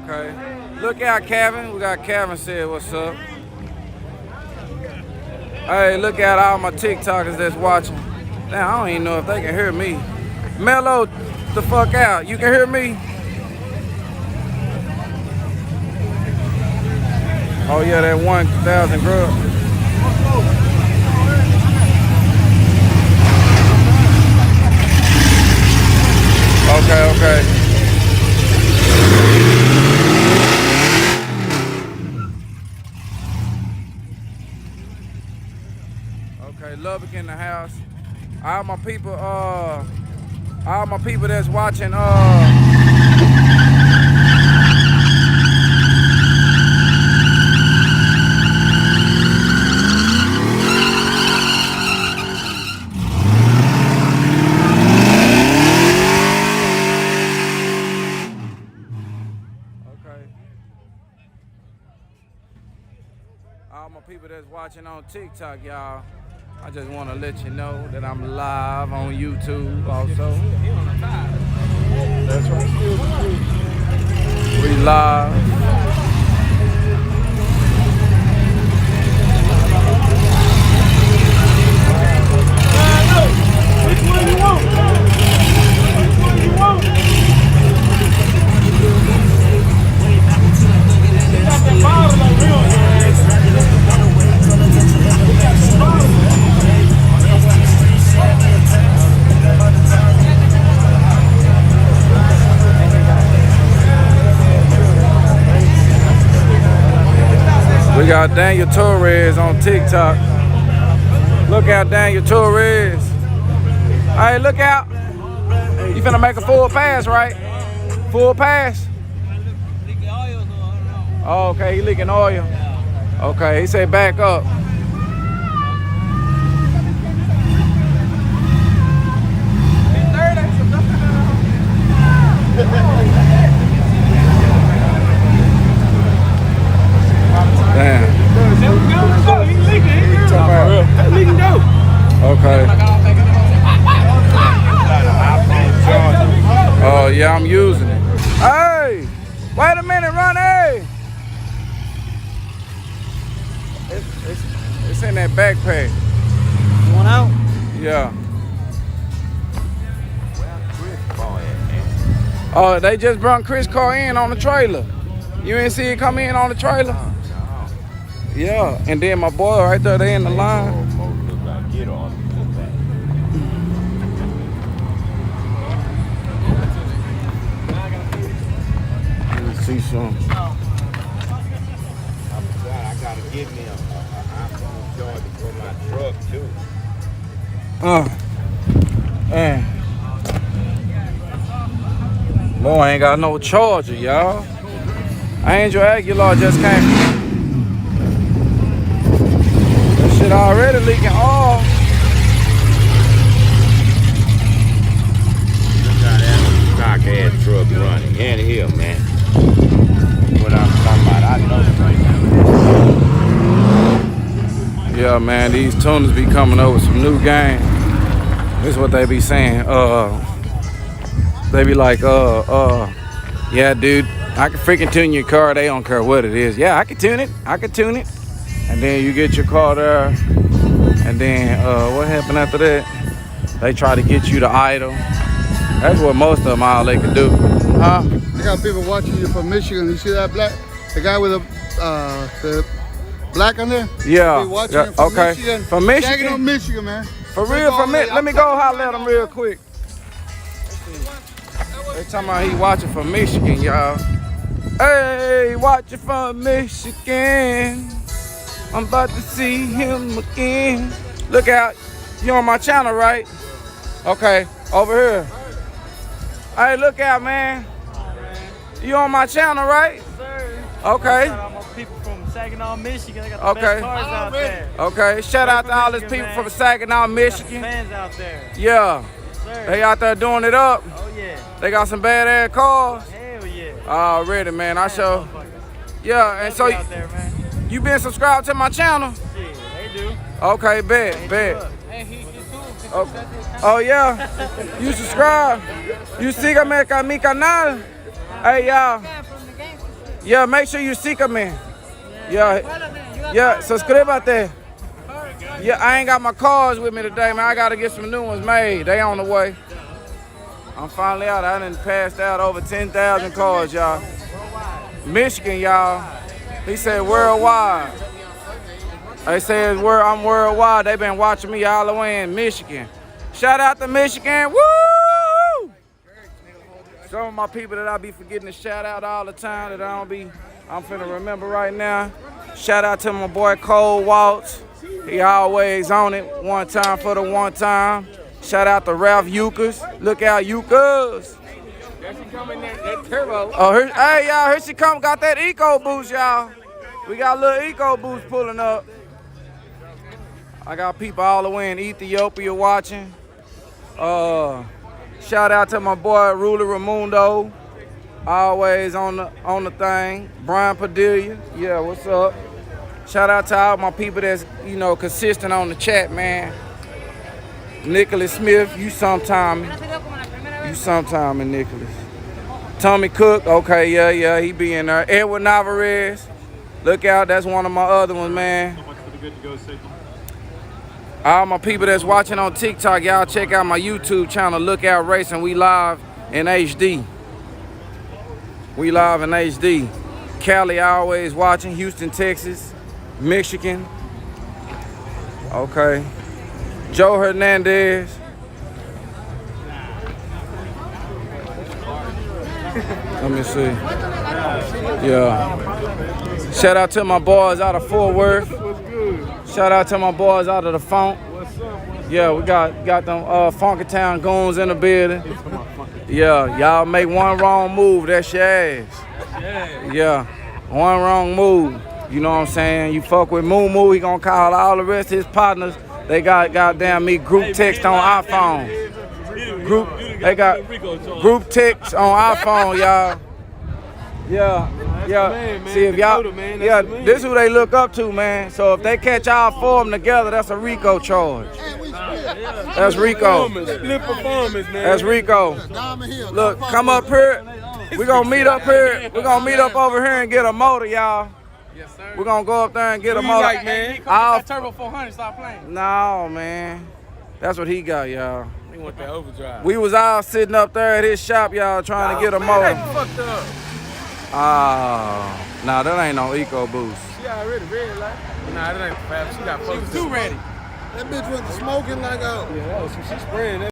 Okay. Look out, Kevin. We got Kevin said what's up. Hey, look at all my TikTokers that's watching. Damn, I don't even know if they can hear me. Mellow the fuck out. You can hear me? Oh yeah, that 1,000 grub. Okay. Okay, Lubbock in the house. All my people that's watching, all my people that's watching on TikTok, y'all. I just want to let you know that I'm live on YouTube also. That's right. We live. Which one you want? Which one you want? You got that bottle like real. We got Daniel Torres on TikTok. Look out, Daniel Torres. Hey, look out. You finna make a full pass, right? Full pass? Oh, okay, he leaking oil. Okay, he said back up. Damn. He's leaking dope. Okay. Oh yeah, I'm using it. Hey, wait a minute, run, hey. It's in that backpack. You want out? Yeah. Oh, they just brought Chris car in on the trailer. You ain't see it come in on the trailer? Yeah, and then my boy right there, they in the line. Let's see some. I gotta get me an iPhone charger for my truck too. Man. Boy, I ain't got no charger, y'all. Angel Aguilar just came. That shit already leaking oil. Look how that stock ass truck running. In here, man. What I'm talking about, I know. Yeah, man, these tuners be coming over some new game. This is what they be saying. They be like, yeah, dude, I can freaking tune your car. They don't care what it is. Yeah, I can tune it. And then you get your car there. And then what happened after that? They try to get you to idle. That's what most of them all they can do. Huh? I got people watching you from Michigan. You see that black? The guy with the black on there? Yeah. They watching you from okay. Michigan. From Michigan? Tagging on Michigan, man. For real, from it. Let me go holler at him real quick. They talking about he watching from Michigan, y'all. Hey, watching from Michigan. I'm about to see him again. Look out. You on my channel, right? Okay, over here. Hey, look out, man. You on my channel, right? Yes, sir. Okay. Shout out my people from Saginaw, Michigan. They got the best cars out there. Okay, shout out to all these people from Saginaw, Michigan. Fans out there. Yeah. Yes, sir. They out there doing it up. Oh, yeah. They got some badass cars. Hell yeah. Already, man. I show. Yeah, and so out there, man. you been subscribed to my channel? Yeah, they do. Okay, bet. Oh yeah, you subscribe. You siga mi canal. Hey y'all. Yeah, make sure you sígueme. Yeah, suscríbete. Yeah, I ain't got my cars with me today, man. I gotta get some new ones made. They on the way. I'm finally out. I done passed out over 10,000 cars, y'all. Michigan, y'all. He said worldwide. They said I'm worldwide. They been watching me all the way in Michigan. Shout out to Michigan. Woo! Some of my people that I be forgetting to shout out all the time that I'm finna remember right now. Shout out to my boy Cole Waltz. He always on it. One time for the one time. Shout out to Ralph Euchers. Look out, Euchers. There she coming, that turbo. Oh, hey, y'all, here she come. Got that eco boost, y'all. We got a little eco boost pulling up. I got people all the way in Ethiopia watching. Shout out to my boy Ruler Ramundo. Always on the thing. Brian Padilla. Yeah, what's up? Shout out to all my people that's, consistent on the chat, man. Nicholas Smith, you sometime, Nicholas. Tommy Cook, okay, yeah, he be in there. Edward Navarez, look out, that's one of my other ones, man. All my people that's watching on TikTok, y'all check out my YouTube channel, Lookout Racing. We live in HD. We live in HD. Cali always watching, Houston, Texas, Michigan. Okay. Joe Hernandez. Let me see. Yeah. Shout out to my boys out of Fort Worth. Shout out to my boys out of the Funk. Yeah, we got them Funky Town goons in the building. Yeah, y'all make one wrong move, that's your ass. Yeah, one wrong move. You know what I'm saying? You fuck with Moo Moo, he gonna call all the rest of his partners. They got goddamn me group text on iPhone. They got group text on iPhone, y'all. Yeah. See if y'all, this who they look up to, man. So if they catch all four of them together, that's a RICO charge. That's RICO. That's RICO. Look, come up here. We're gonna meet up here. We're gonna meet up over here and get a motor, y'all. Yes, sir. We're gonna go up there and get a motor. Like, man? That Turbo 400, stop playing. No, man. That's what he got, y'all. He want that overdrive. We was all sitting up there at his shop, y'all, trying to get a motor. Fucked up. Oh, nah, that ain't no eco boost. She already ready, like. Nah, that ain't fast. She got She was too ready. That bitch was smoking like a. Yeah, she's spraying that.